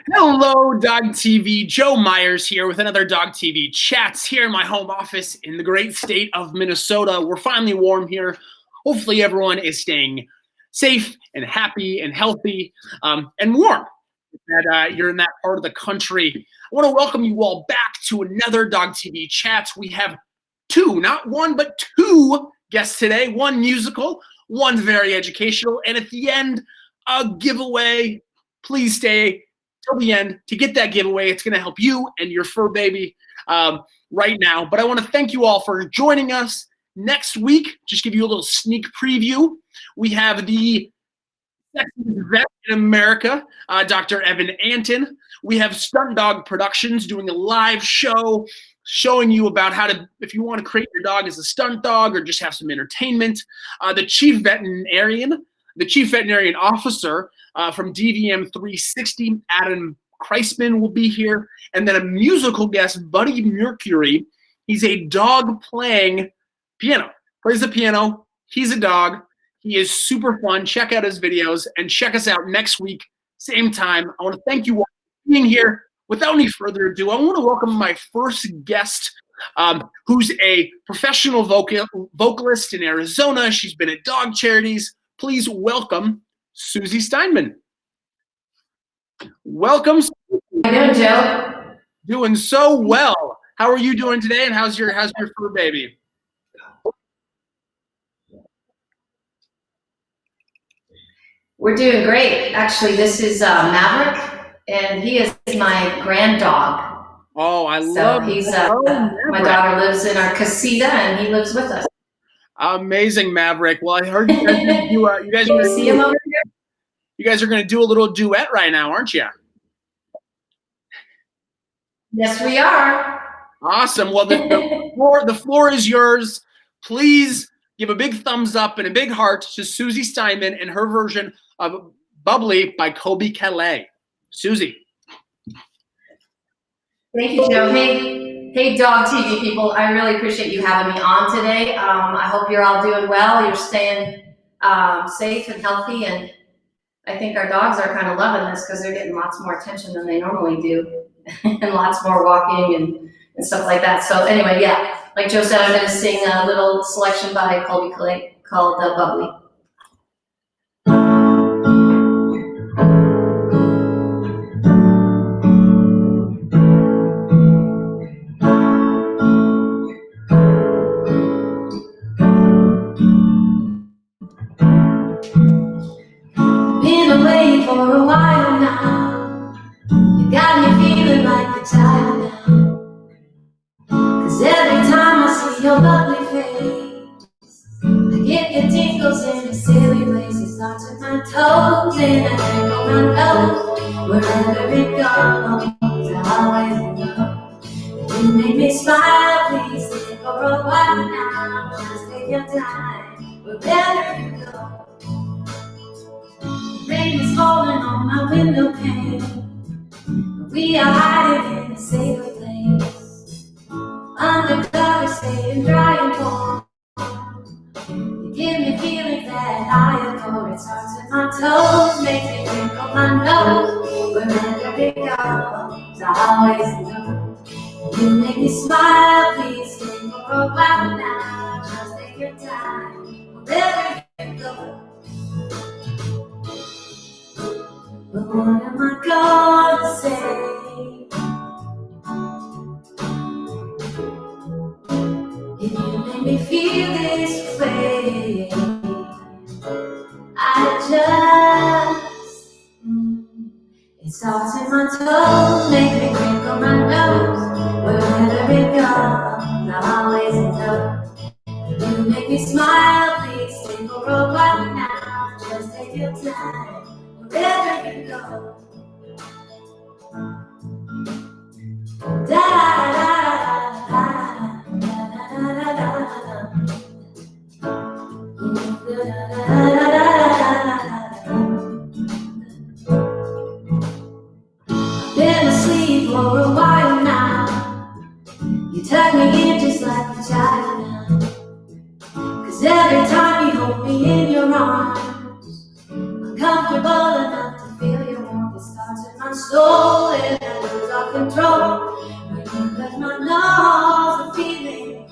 Hello, DOGTV. Joe Meyers here with another DOGTV Chats here in my home office in the great state of Minnesota. We're finally warm here. Hopefully everyone is staying safe and happy and healthy and warm. That you're in that part of the country. I want to welcome you all back to another DOGTV Chats. We have two, not one, but two guests today. One musical, one very educational, and at the end, a giveaway. Please stay till the end to get that giveaway. It's going to help you and your fur baby right now. But I want to thank you all for joining us. Next week, just give you a little sneak preview. We have the sexiest vet in America, Dr. Evan Anton. We have Stunt Dog Productions doing a live show showing you about how to, if you want to create your dog as a stunt dog or just have some entertainment. The chief veterinarian officer from DVM 360, Adam Kreisman, will be here. And then a musical guest, Buddy Mercury. He's a dog playing piano. Plays the piano. He's a dog. He is super fun. Check out his videos and check us out next week, same time. I want to thank you all for being here. Without any further ado, I want to welcome my first guest, who's a professional vocalist in Arizona. She's been at dog charities. Please welcome Suzy Steinmann. Welcome. How you doing, Joe? Doing so well. How are you doing today, and how's your fur baby? We're doing great. Actually, this is Maverick, and he is my grand dog. Oh, I love he's my daughter lives in our casita, and he lives with us. Amazing, Maverick. Well, I heard you guys you guys Can you see him over here? You guys are going to do a little duet right now, aren't you? Yes, we are. Awesome. Well, the floor is yours. Please give a big thumbs up and a big heart to Suzy Steinmann and her version of Bubbly by Kobe Calais. Suzy. Thank you, Joe. Hey, DOGTV people. I really appreciate you having me on today. I hope you're all doing well. You're staying safe and healthy, and I think our dogs are kind of loving this because they're getting lots more attention than they normally do, and lots more walking and stuff like that. So anyway, yeah, like Joe said, I'm going to sing a little selection by Kobe Calais called Bubbly. Been away for a while now. You got me feeling like a child now. 'Cause every time I see your lovely face, I get the tingles in a silly place. It starts with my toes and I twinkle my nose. Wherever it goes, I always know. You make me smile, please stay for a while now. Just take your time, wherever you go. Rain is falling on my window pane. We are hiding in a safer place. Undercover, staying dry and warm. You give me feelings that I adore. It starts with my toes, makes me twinkle my nose. Wherever it goes, I always know. You make me smile, please stay for a while now. Just take your time, wherever you go. But what am I gonna say? If you make me feel this way, I just it starts in my toes, make me crinkle my nose. Wherever it goes, I always know. You make me smile, please stay for a while now. Just take your time, wherever you go. Da da da da da da da da. Been asleep for a while now. You tuck me in just like a child now. 'Cause every time you hold me in your arms, I'm comfortable enough to feel your warmth. It starts with my soul. control. When you touch my nose, I'm feeling.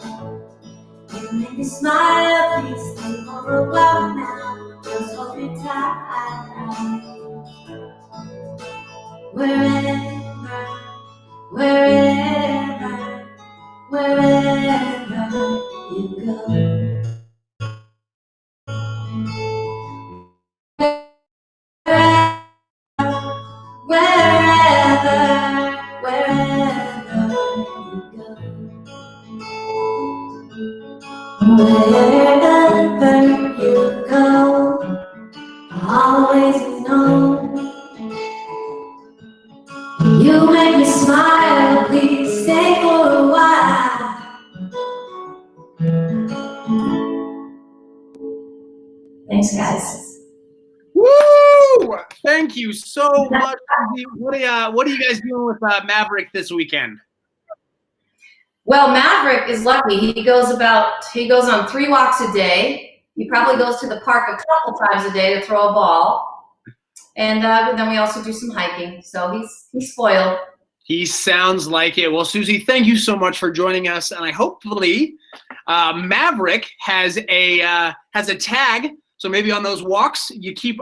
You make me smile, please stay for a while now. Just hold me tight. Wherever, wherever, wherever you go. Wherever you go, always know. You make me smile, please stay for a while. Thanks, guys. Woo! Thank you so much. What are you guys doing with Maverick this weekend? Well, Maverick is lucky. He goes on 3 walks a day. He probably goes to the park a couple times a day to throw a ball. And then we also do some hiking. So he's spoiled. He sounds like it. Well, Suzy, thank you so much for joining us. And I hopefully Maverick has a tag. So maybe on those walks you keep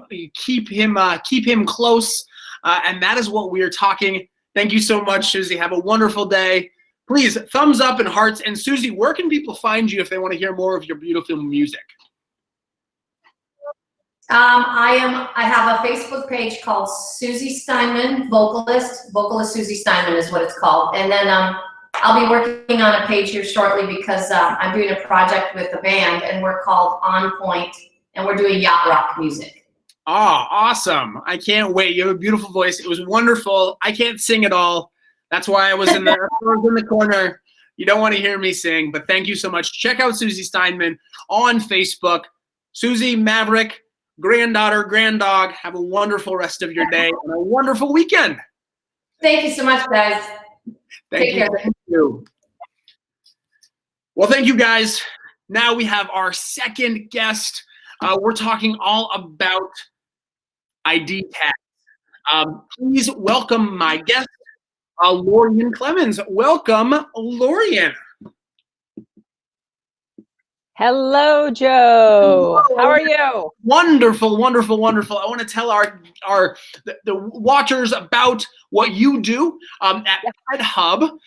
him close. And that is what we are talking. Thank you so much, Suzy. Have a wonderful day. Please, thumbs up and hearts. And Suzy, where can people find you if they want to hear more of your beautiful music? I have a Facebook page called Suzy Steinmann, vocalist. Vocalist Suzy Steinmann is what it's called. And then I'll be working on a page here shortly because I'm doing a project with a band, and we're called On Point, and we're doing yacht rock music. Oh, awesome. I can't wait. You have a beautiful voice. It was wonderful. I can't sing at all. That's why I was in the corner. You don't want to hear me sing, but thank you so much. Check out Suzy Steinmann on Facebook. Suzy, Maverick, granddaughter, granddog, have a wonderful rest of your day and a wonderful weekend. Thank you so much, guys. Thank you. Well, thank you, guys. Now we have our second guest. We're talking all about ID tags. Please welcome my guest, Lorien Clemens. Welcome, Lorien. Hello, Joe. Hello. How are you? Wonderful, wonderful, wonderful. I want to tell the watchers about what you do at PetHub.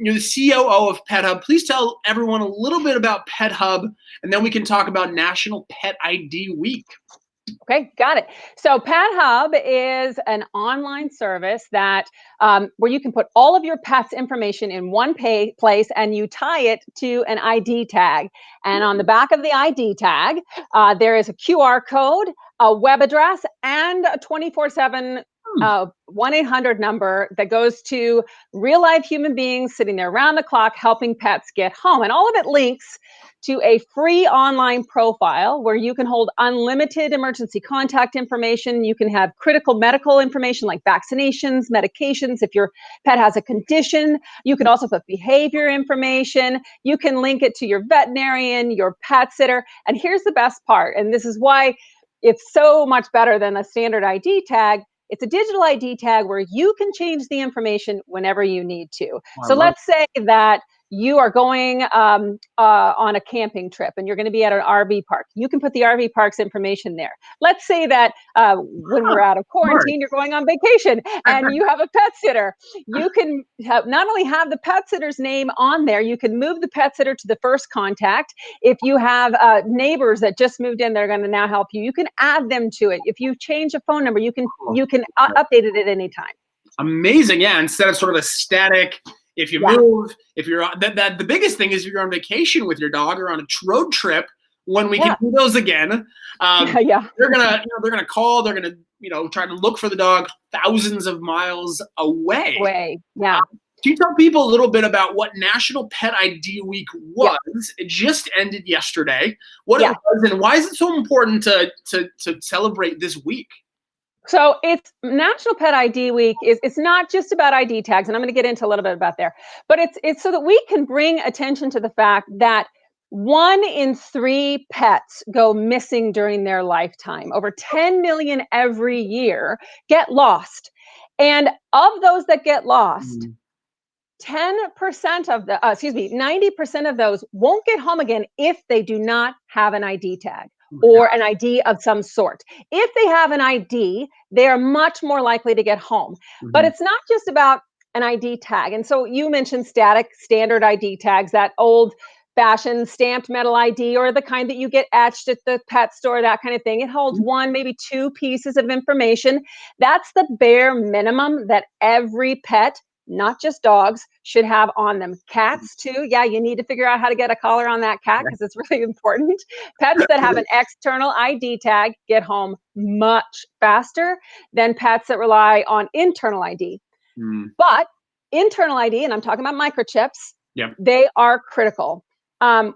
You're the COO of PetHub. Please tell everyone a little bit about PetHub, and then we can talk about National Pet ID Week. Okay, got it. So PetHub is an online service that where you can put all of your pet's information in one place, and you tie it to an ID tag. And on the back of the ID tag, there is a QR code, a web address, and a 24/7 1-800 number that goes to real life human beings sitting there around the clock helping pets get home. And all of it links to a free online profile where you can hold unlimited emergency contact information. You can have critical medical information like vaccinations, medications. If your pet has a condition, you can also put behavior information. You can link it to your veterinarian, your pet sitter. And here's the best part, and this is why it's so much better than a standard ID tag. It's a digital ID tag where you can change the information whenever you need to. So let's say that you are going on a camping trip and you're going to be at an RV park. You can put the RV park's information there. Let's say that when we're out of quarantine, you're going on vacation and you have a pet sitter. You can not only have the pet sitter's name on there, you can move the pet sitter to the first contact. If you have neighbors that just moved in, they're going to now help you. You can add them to it. If you change a phone number, you can update it at any time. Amazing. Yeah, instead of sort of a static. If you move, if you're the biggest thing is if you're on vacation with your dog or on a road trip, when we can do those again, they're gonna call, they're gonna try to look for the dog thousands of miles away. Yeah. Can you tell people a little bit about what National Pet ID Week was? It just ended yesterday. What it was, and why is it so important to celebrate this week? So it's National Pet ID Week. It's not just about ID tags, and I'm going to get into a little bit about there, but it's so that we can bring attention to the fact that 1 in 3 pets go missing during their lifetime. Over 10 million every year get lost. And of those that get lost, 10% of the, 90% of those won't get home again if they do not have an ID tag or an ID of some sort. If they have an ID, they are much more likely to get home. But it's not just about an ID tag. And so you mentioned static standard ID tags, that old fashioned stamped metal ID, or the kind that you get etched at the pet store, that kind of thing. It holds one, maybe two pieces of information. That's the bare minimum that every pet, not just dogs, should have on them. Cats too. Yeah, you need to figure out how to get a collar on that cat because it's really important. Pets that have an external ID tag get home much faster than pets that rely on internal ID. But internal ID, and I'm talking about microchips, they are critical.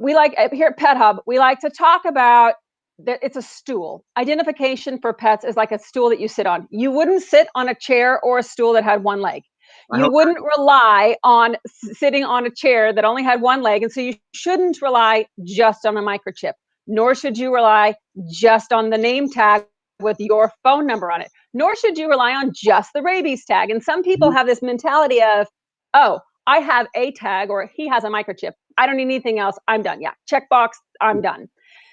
We like here at PetHub, we like to talk about that it's a stool. Identification for pets is like a stool that you sit on. You wouldn't sit on a chair or a stool that had one leg. You wouldn't rely on sitting on a chair that only had one leg. And so you shouldn't rely just on a microchip, nor should you rely just on the name tag with your phone number on it, nor should you rely on just the rabies tag. And some people have this mentality of, oh, I have a tag or he has a microchip. I don't need anything else. I'm done. Yeah. Checkbox. I'm done.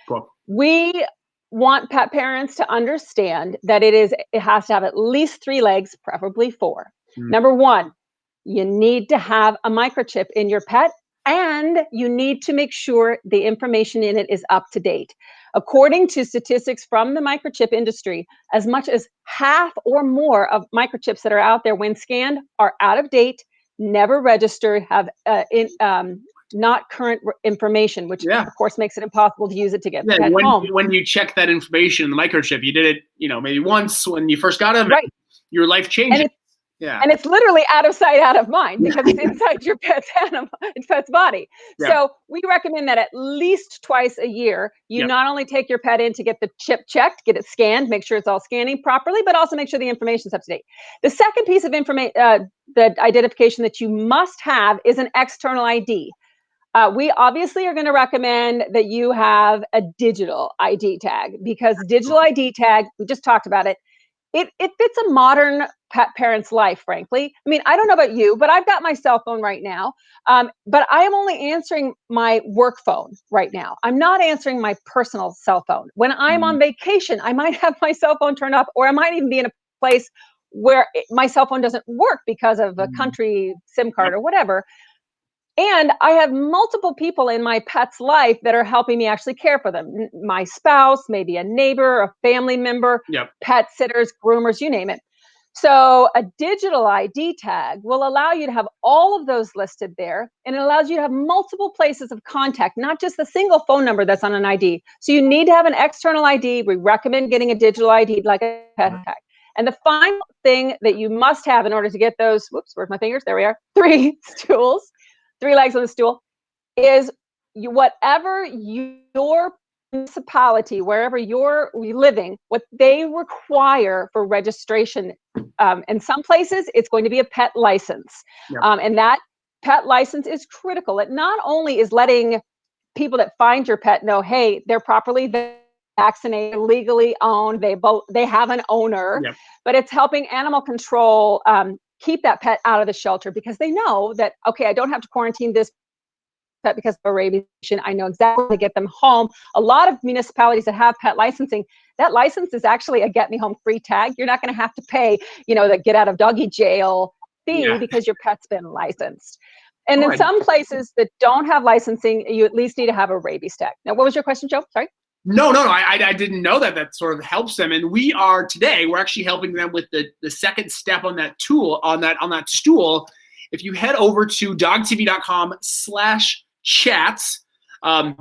Cool. We want pet parents to understand that it has to have at least 3 legs, preferably 4. Number 1, you need to have a microchip in your pet, and you need to make sure the information in it is up to date. According to statistics from the microchip industry, as much as half or more of microchips that are out there when scanned are out of date, never registered, have not current information, which of course makes it impossible to use it to get the pet home. When you check that information in the microchip, you did it, maybe once when you first got them, your life changed. And it's literally out of sight, out of mind, because it's inside your pet's body. So we recommend that at least twice a year, you not only take your pet in to get the chip checked, get it scanned, make sure it's all scanning properly, but also make sure the information's up to date. The second piece of information, the identification that you must have, is an external ID. We obviously are going to recommend that you have a digital ID tag, because digital ID tag, we just talked about it, it fits a modern pet parent's life, frankly. I mean, I don't know about you, but I've got my cell phone right now, but I am only answering my work phone right now. I'm not answering my personal cell phone. When I'm on vacation, I might have my cell phone turned off, or I might even be in a place where my cell phone doesn't work because of a country SIM card or whatever. And I have multiple people in my pet's life that are helping me actually care for them. My spouse, maybe a neighbor, a family member, pet sitters, groomers, you name it. So a digital ID tag will allow you to have all of those listed there, and it allows you to have multiple places of contact, not just the single phone number that's on an ID. So you need to have an external ID. We recommend getting a digital ID like a pet tag. And the final thing that you must have in order to get those, whoops, where's my fingers? There we are. 3 stools. 3 legs on the stool, is whatever your municipality, wherever you're living, what they require for registration. In some places, it's going to be a pet license. And that pet license is critical. It not only is letting people that find your pet know, hey, they're properly vaccinated, legally owned, they have an owner, but it's helping animal control keep that pet out of the shelter, because they know that, okay, I don't have to quarantine this pet because of a rabies. I know exactly how to get them home. A lot of municipalities that have pet licensing, that license is actually a get me home free tag. You're not going to have to pay, the get out of doggy jail fee because your pet's been licensed. And in some places that don't have licensing, you at least need to have a rabies tag. Now, what was your question, Joe? Sorry. No. I didn't know that sort of helps them. And we're actually helping them with the second step on that tool, on that stool. If you head over to dogtv.com/chats, I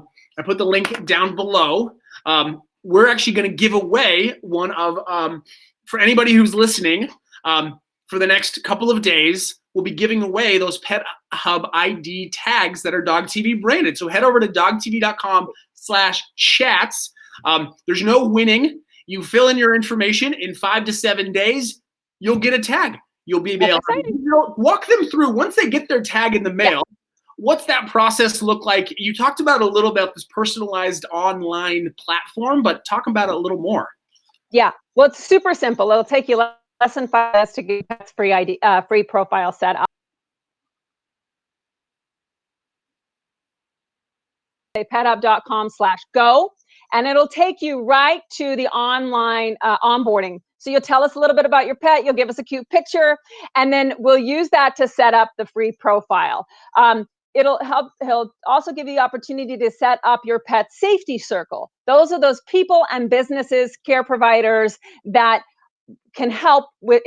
put the link down below. We're actually going to give away one of, for anybody who's listening, for the next couple of days, we'll be giving away those PetHub ID tags that are DogTV branded. So head over to dogtv.com/chats. There's no winning. You fill in your information. In 5 to 7 days, you'll get a tag. You'll be able to walk them through. Once they get their tag in the mail, what's that process look like? You talked about a little about this personalized online platform, but talk about it a little more. Yeah, well, it's super simple. It'll take you less than 5 minutes to get pets free profile set up. pethub.com/go, and it'll take you right to the online onboarding. So you'll tell us a little bit about your pet, you'll give us a cute picture, and then we'll use that to set up the free profile. He'll also give you the opportunity to set up your pet safety circle. Those are those people and businesses, care providers that can help with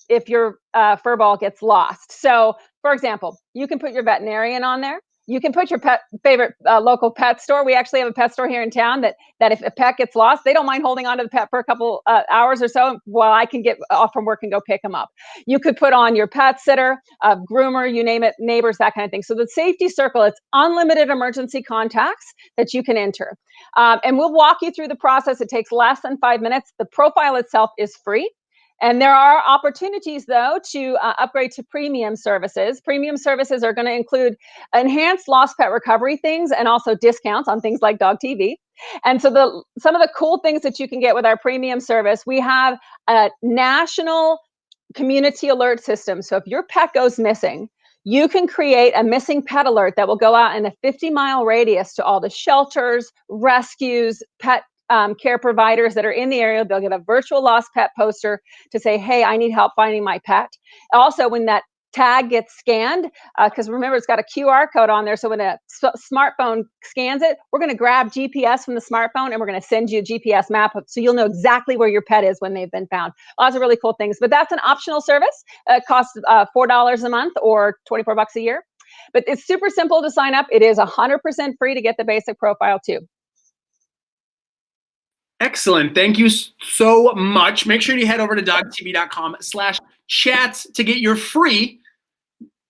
if your fur ball gets lost. So, for example, you can put your veterinarian on there. You can put your favorite local pet store. We actually have a pet store here in town that if a pet gets lost, they don't mind holding onto the pet for a couple hours or so while I can get off from work and go pick them up. You could put on your pet sitter, groomer, you name it, neighbors, that kind of thing. So the safety circle, it's unlimited emergency contacts that you can enter. And we'll walk you through the process. It takes less than 5 minutes. The profile itself is free. And there are opportunities, though, to upgrade to premium services. Premium services are going to include enhanced lost pet recovery things and also discounts on things like DOGTV. And so some of the cool things that you can get with our premium service, we have a national community alert system. So if your pet goes missing, you can create a missing pet alert that will go out in a 50-mile radius to all the shelters, rescues, pet care providers that are in the area. They'll get a virtual lost pet poster to say, hey, I need help finding my pet. Also, when that tag gets scanned, because remember, it's got a QR code on there. So when a smartphone scans it, we're going to grab GPS from the smartphone and we're going to send you a GPS map so you'll know exactly where your pet is when they've been found. Lots of really cool things. But that's an optional service. It costs $4 a month or $24 a year. But it's super simple to sign up. It is 100% free to get the basic profile too. Excellent. Thank you so much. Make sure you head over to dogtv.com/chats to get your free.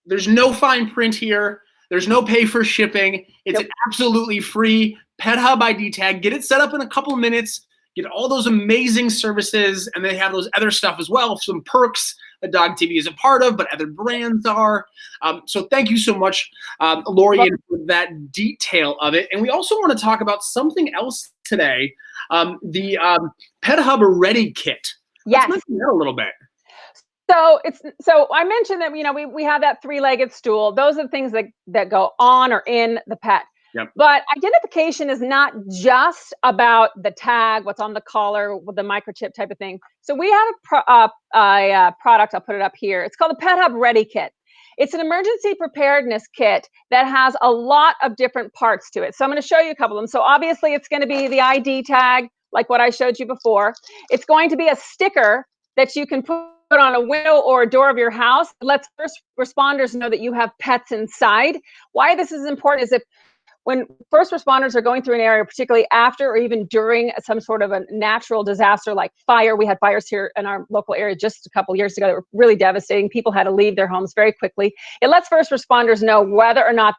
There's no fine print here. There's no pay for shipping. It's an absolutely free PetHub ID tag. Get it set up in a couple of minutes. Get all those amazing services, and they have those other stuff as well, some perks that DOGTV is a part of, but other brands are. So thank you so much, Lorien, for that detail of it. And we also want to talk about something else today, the PetHub Ready Kit. Yes. Let's mention that a little bit. So I mentioned that we have that 3-legged stool. Those are the things that go on or in the pet. Yep. But identification is not just about the tag, what's on the collar, with the microchip type of thing. So we have a product, I'll put it up here. It's called the PetHub Ready Kit. It's an emergency preparedness kit that has a lot of different parts to it. So I'm going to show you a couple of them. So obviously it's going to be the ID tag, like what I showed you before. It's going to be a sticker that you can put on a window or a door of your house. It lets first responders know that you have pets inside. Why this is important is when first responders are going through an area, particularly after or even during some sort of a natural disaster like fire. We had fires here in our local area just a couple years ago that were really devastating. People had to leave their homes very quickly. It lets first responders know whether or not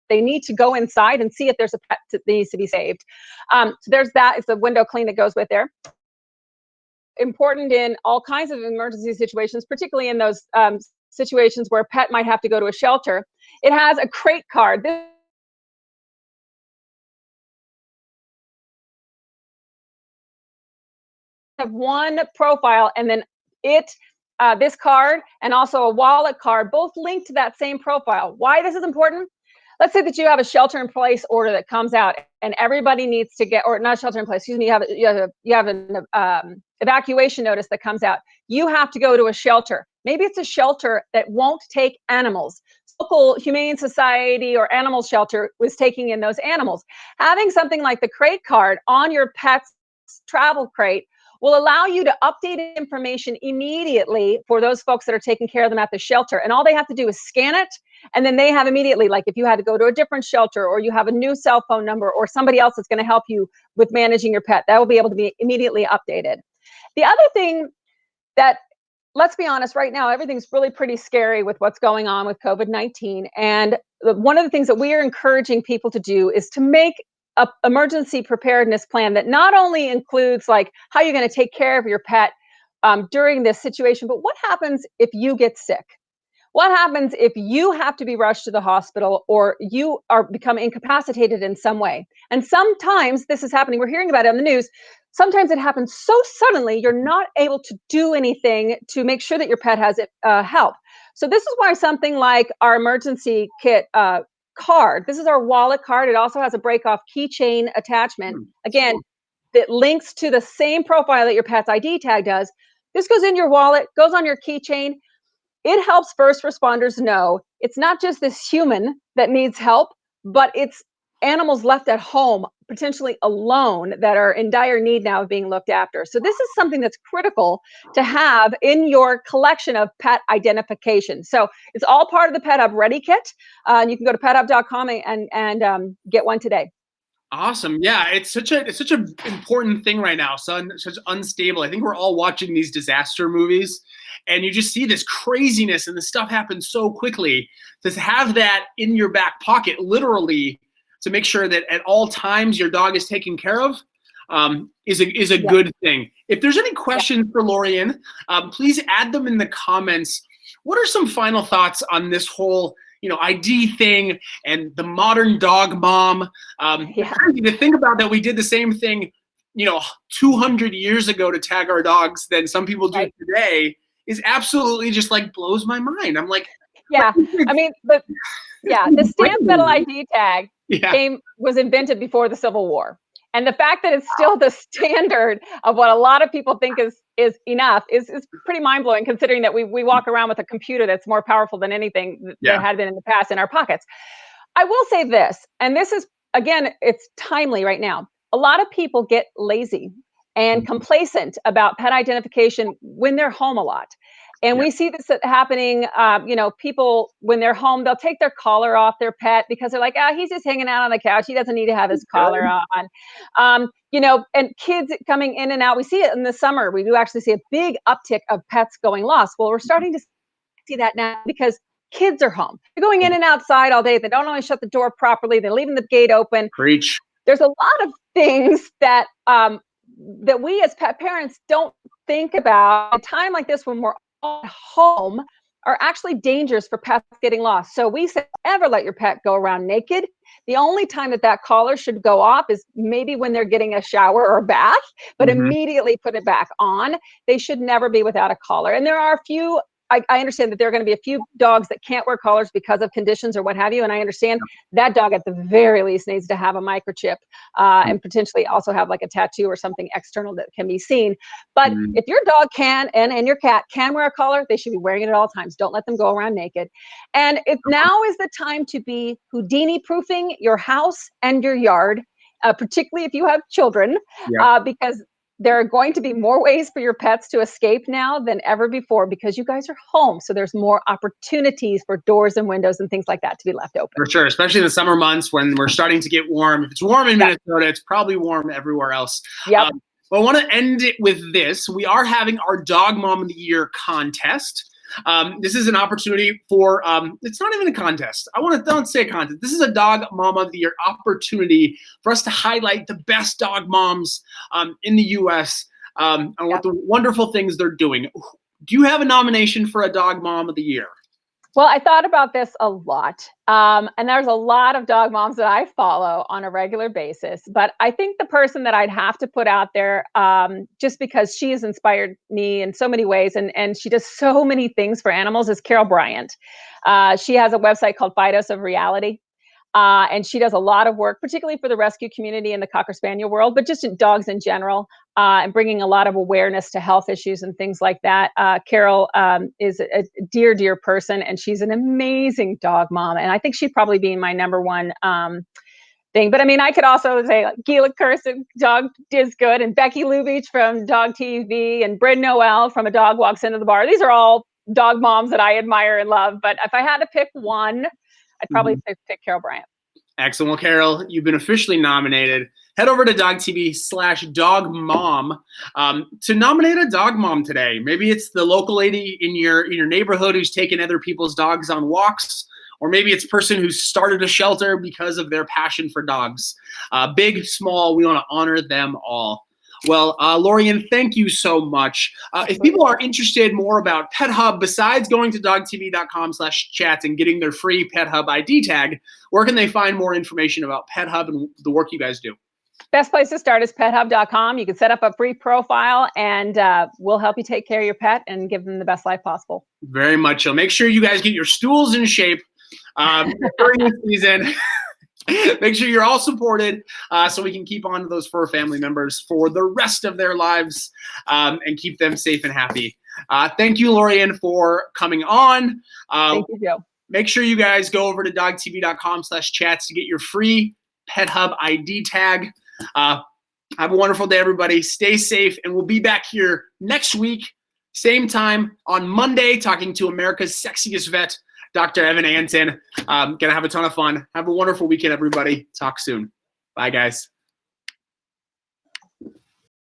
they need to go inside and see if there's a pet that needs to be saved. So there's that. It's a window clean that goes with there. Important in all kinds of emergency situations, particularly in those situations where a pet might have to go to a shelter. It has a crate card. This have one profile, and then this card and also a wallet card, both linked to that same profile. Why this is important? Let's say that you have a shelter-in-place order that comes out, and everybody needs to get, or not shelter-in-place, excuse me, you have an evacuation notice that comes out. You have to go to a shelter. Maybe it's a shelter that won't take animals. Local humane society or animal shelter was taking in those animals. Having something like the crate card on your pet's travel crate will allow you to update information immediately for those folks that are taking care of them at the shelter. And all they have to do is scan it, and then they have immediately, like if you had to go to a different shelter or you have a new cell phone number or somebody else that's going to help you with managing your pet, that will be able to be immediately updated. The other thing that, let's be honest, right now, everything's really pretty scary with what's going on with COVID-19. And one of the things that we are encouraging people to do is to make an emergency preparedness plan that not only includes like how you're going to take care of your pet during this situation, but what happens if you get sick? What happens if you have to be rushed to the hospital or you become incapacitated in some way? And sometimes this is happening. We're hearing about it on the news. Sometimes it happens so suddenly, you're not able to do anything to make sure that your pet has help. So this is why something like our emergency kit card, this is our wallet card. It also has a break-off keychain attachment. Again, that links to the same profile that your pet's ID tag does. This goes in your wallet, goes on your keychain. It helps first responders know it's not just this human that needs help, but it's animals left at home, potentially alone, that are in dire need now of being looked after. So this is something that's critical to have in your collection of pet identification. So it's all part of the PetHub Ready Kit. And you can go to pethub.com and get one today. Awesome. Yeah, it's such a important thing right now. Such unstable. I think we're all watching these disaster movies, and you just see this craziness, and this stuff happens so quickly. To have that in your back pocket, literally, to make sure that at all times your dog is taken care of, is a good thing. If there's any questions for Lorien, please add them in the comments. What are some final thoughts on this whole ID thing and the modern dog mom? Crazy to think about that we did the same thing, 200 years ago to tag our dogs than some people do today is absolutely just like blows my mind. I'm like, I mean, the stamp metal ID tag was invented before the Civil War. And the fact that it's still the standard of what a lot of people think is enough is pretty mind-blowing, considering that we walk around with a computer that's more powerful than anything that had been in the past in our pockets. I will say this, and this is, again, it's timely right now. A lot of people get lazy and complacent about pet identification when they're home a lot. And we see this happening, people, when they're home, they'll take their collar off their pet because they're like, he's just hanging out on the couch. He doesn't need to have his collar on. And kids coming in and out. We see it in the summer. We do actually see a big uptick of pets going lost. Well, we're starting to see that now because kids are home. They're going in and outside all day. They don't always shut the door properly. They're leaving the gate open. Preach. There's a lot of things that that we as pet parents don't think about. A time like this when we're at home are actually dangerous for pets getting lost. So we say never let your pet go around naked. The only time that collar should go off is maybe when they're getting a shower or a bath, but immediately put it back on. They should never be without a collar. And there are a few, I understand that there are going to be a few dogs that can't wear collars because of conditions or what have you. And I understand that dog at the very least needs to have a microchip and potentially also have like a tattoo or something external that can be seen. But if your dog can and your cat can wear a collar, they should be wearing it at all times. Don't let them go around naked. And if now is the time to be Houdini proofing your house and your yard, particularly if you have children, because there are going to be more ways for your pets to escape now than ever before because you guys are home. So there's more opportunities for doors and windows and things like that to be left open. For sure, especially in the summer months when we're starting to get warm. If it's warm in Minnesota, it's probably warm everywhere else. Well, I want to end it with this. We are having our Dog Mom of the Year contest. This is an opportunity for, it's not even a contest. Don't say a contest. This is a Dog Mom of the Year opportunity for us to highlight the best dog moms in the U.S. And what the wonderful things they're doing. Do you have a nomination for a Dog Mom of the Year? Well, I thought about this a lot. And there's a lot of dog moms that I follow on a regular basis. But I think the person that I'd have to put out there, just because she has inspired me in so many ways and she does so many things for animals, is Carol Bryant. She has a website called Fidos of Reality. And she does a lot of work, particularly for the rescue community and the Cocker Spaniel world, but just in dogs in general, and bringing a lot of awareness to health issues and things like that. Carol is a dear, dear person, and she's an amazing dog mom. And I think she'd probably be my number one thing. But I mean, I could also say like Gila Kirsten, Dog Is Good, and Becky Lubich from DOGTV, and Bryn Noel from A Dog Walks Into the Bar. These are all dog moms that I admire and love. But if I had to pick one, I'd probably pick Carol Bryant. Excellent. Well, Carol, you've been officially nominated. Head over to DOGTV/dogmom to nominate a dog mom today. Maybe it's the local lady in your neighborhood who's taking other people's dogs on walks, or maybe it's a person who started a shelter because of their passion for dogs. Big, small, we want to honor them all. Well, Lorien, thank you so much. If people are interested more about PetHub, besides going to dogtv.com/chats and getting their free PetHub ID tag, where can they find more information about PetHub and the work you guys do? Best place to start is pethub.com. You can set up a free profile and we'll help you take care of your pet and give them the best life possible. Very much so. Make sure you guys get your stools in shape during this season. Make sure you're all supported so we can keep on to those fur family members for the rest of their lives and keep them safe and happy. Thank you, Lorien, for coming on. Thank you, Joe. Make sure you guys go over to dogtv.com/chats to get your free PetHub ID tag. Have a wonderful day, everybody. Stay safe, and we'll be back here next week, same time on Monday, talking to America's sexiest vet, Dr. Evan Anton. Gonna have a ton of fun. Have a wonderful weekend, everybody. Talk soon. Bye, guys.